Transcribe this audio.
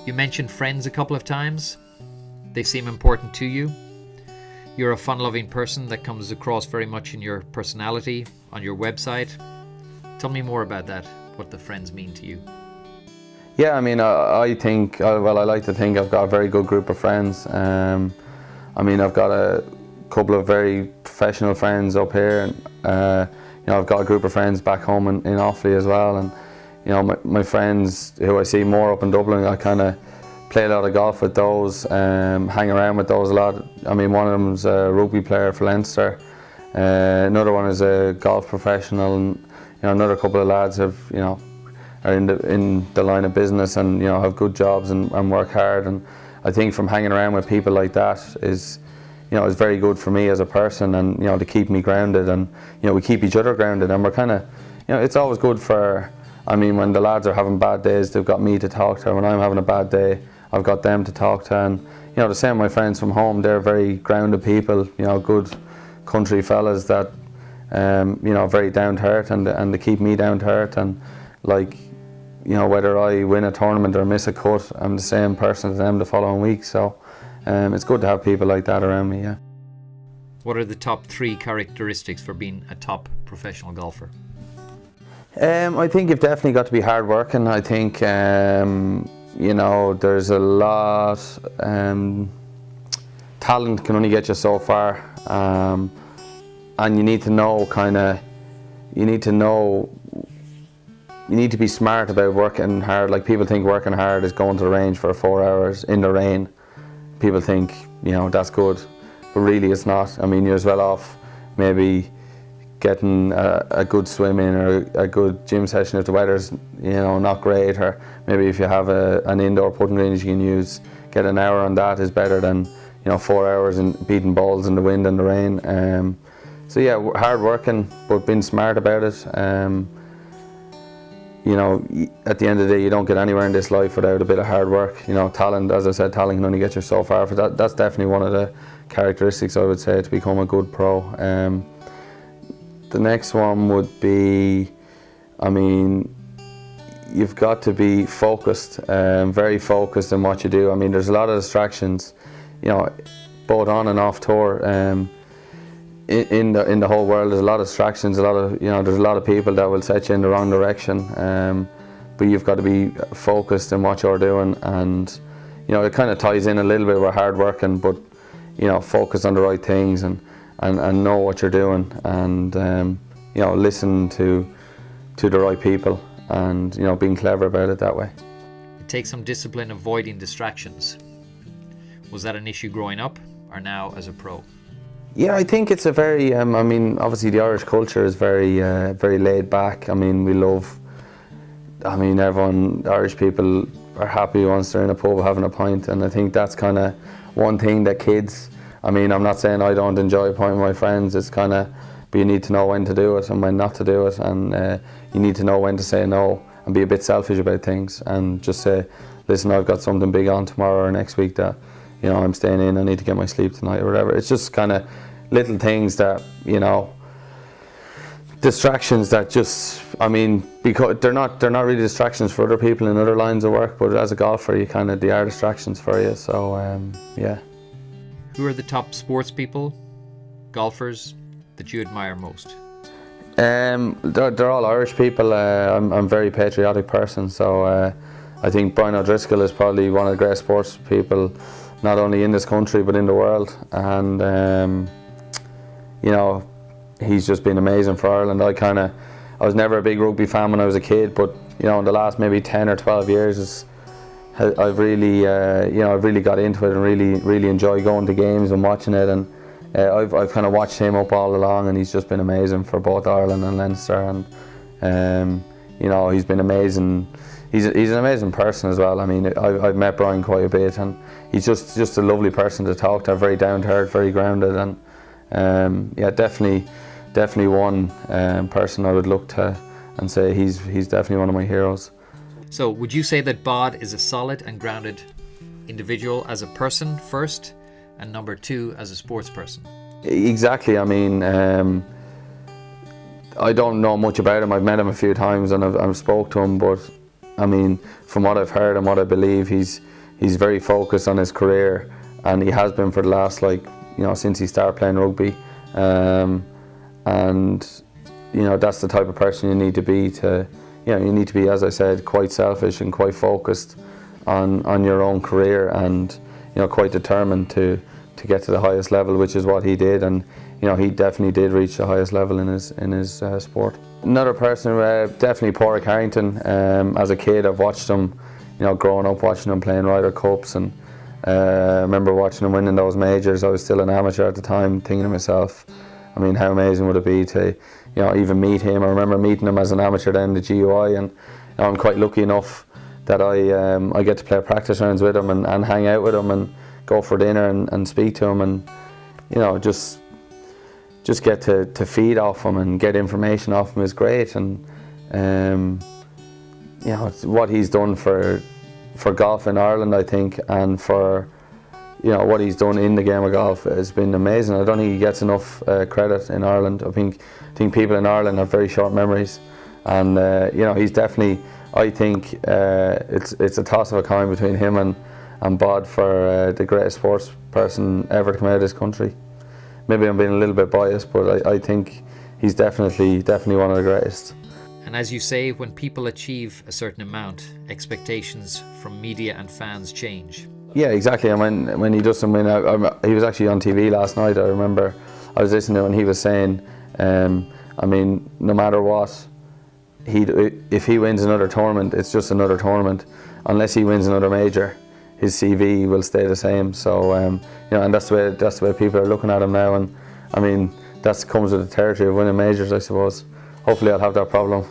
You mentioned friends a couple of times. They seem important to you. You're a fun-loving person that comes across very much in your personality, on your website. Tell me more about that, what the friends mean to you. Yeah, I mean, I think, well, I like to think I've got a very good group of friends. I mean, I've got a couple of very professional friends up here, and you know, I've got a group of friends back home in Offaly as well, and you know, my friends who I see more up in Dublin, I kind of play a lot of golf with those, hang around with those a lot. I mean, one of them's a rugby player for Leinster, another one is a golf professional, and you know, another couple of lads have, you know, are in the line of business and, you know, have good jobs and work hard. And I think from hanging around with people like that is, you know, is very good for me as a person, and you know, to keep me grounded, and you know, we keep each other grounded, and we're kind of, you know, it's always good for, I mean, when the lads are having bad days, they've got me to talk to. When I'm having a bad day, I've got them to talk to. And you know, the same my friends from home, they're very grounded people, you know, good country fellas that, you know, very down to earth, and they keep me down to earth. And like, you know, whether I win a tournament or miss a cut, I'm the same person as them the following week. So it's good to have people like that around me, yeah. What are the top 3 characteristics for being a top professional golfer? I think you've definitely got to be hard working. I think, you know, there's a lot, talent can only get you so far, and you need to know you need to be smart about working hard. Like, people think working hard is going to the range for 4 hours in the rain. People think, you know, that's good, but really it's not. I mean, you're as well off maybe getting a good swim in, or a good gym session if the weather's, you know, not great, or maybe if you have an indoor putting green you can use, get an hour on that is better than, you know, 4 hours in beating balls in the wind and the rain. So yeah, hard working, but being smart about it. You know, at the end of the day, you don't get anywhere in this life without a bit of hard work. You know, talent, as I said, talent can only get you so far. For that, that's definitely one of the characteristics, I would say, to become a good pro. The next one would be, I mean, you've got to be focused, very focused in what you do. I mean, there's a lot of distractions, you know, both on and off tour. In the whole world, there's a lot of distractions, you know, there's a lot of people that will set you in the wrong direction, but you've got to be focused in what you're doing. And you know, it kind of ties in a little bit with hard working, but you know, focus on the right things, and know what you're doing, and you know, listen to the right people, and you know, being clever about it that way. It takes some discipline avoiding distractions. Was that an issue growing up, or now as a pro? Yeah, I think it's a very, I mean, obviously the Irish culture is very, very laid back. I mean, Irish people are happy once they're in a pub having a pint, and I think that's kind of one thing that kids, I mean, I'm not saying I don't enjoy a pint with my friends, it's kind of, but you need to know when to do it and when not to do it, and you need to know when to say no and be a bit selfish about things, and just say, listen, I've got something big on tomorrow or next week that, you know, I'm staying in, I need to get my sleep tonight or whatever. It's just kind of little things that, you know, distractions that just, I mean, because they're not really distractions for other people in other lines of work, but as a golfer, they are distractions for you. So yeah. Who are the top sports people, golfers, that you admire most? They're all Irish people. I'm a very patriotic person, so I think Brian O'Driscoll is probably one of the great sports people, not only in this country but in the world. And you know, he's just been amazing for Ireland. I was never a big rugby fan when I was a kid, but you know, in the last maybe 10 or 12 years, I've really, you know, I've really got into it and really enjoy going to games and watching it. And I've kind of watched him up all along, and he's just been amazing for both Ireland and Leinster. And you know, he's been amazing. He's an amazing person as well. I mean, I've met Brian quite a bit, and he's just a lovely person to talk to. Very down to earth, very grounded, and yeah, definitely one person I would look to and say he's definitely one of my heroes. So would you say that Bod is a solid and grounded individual as a person first, and number 2 as a sports person? Exactly. I mean, I don't know much about him. I've met him a few times and I've spoke to him, but I mean, from what I've heard and what I believe, he's very focused on his career, and he has been for the last, since he started playing rugby. And that's the type of person you need to be you need to be, as I said, quite selfish and quite focused on your own career, and quite determined to get to the highest level, which is what he did. And he definitely did reach the highest level in his sport. Another person, definitely Padraig Harrington. As a kid, I've watched him, growing up, watching him playing Ryder Cups, and I remember watching him winning those majors. I was still an amateur at the time, thinking to myself, I mean, how amazing would it be to even meet him. I remember meeting him as an amateur then, the GUI, and I'm quite lucky enough that I get to play practice rounds with him and hang out with him and go for dinner and speak to him, and just get to feed off him and get information off him is great. And what he's done for golf in Ireland, I think, and for what he's done in the game of golf has been amazing. I don't think he gets enough credit in Ireland. I think people in Ireland have very short memories, and he's definitely, I think it's a toss of a coin between him and Bod for the greatest sports person ever to come out of this country. Maybe I'm being a little bit biased, but I think he's definitely one of the greatest. And as you say, when people achieve a certain amount, expectations from media and fans change. Yeah, exactly. And when he does something, he was actually on TV last night. I remember I was listening to him, and he was saying, I mean, no matter what, if he wins another tournament, it's just another tournament. Unless he wins another major, his CV will stay the same. So and that's the way people are looking at him now. And I mean, that comes with the territory of winning majors, I suppose. Hopefully, I'll have that problem.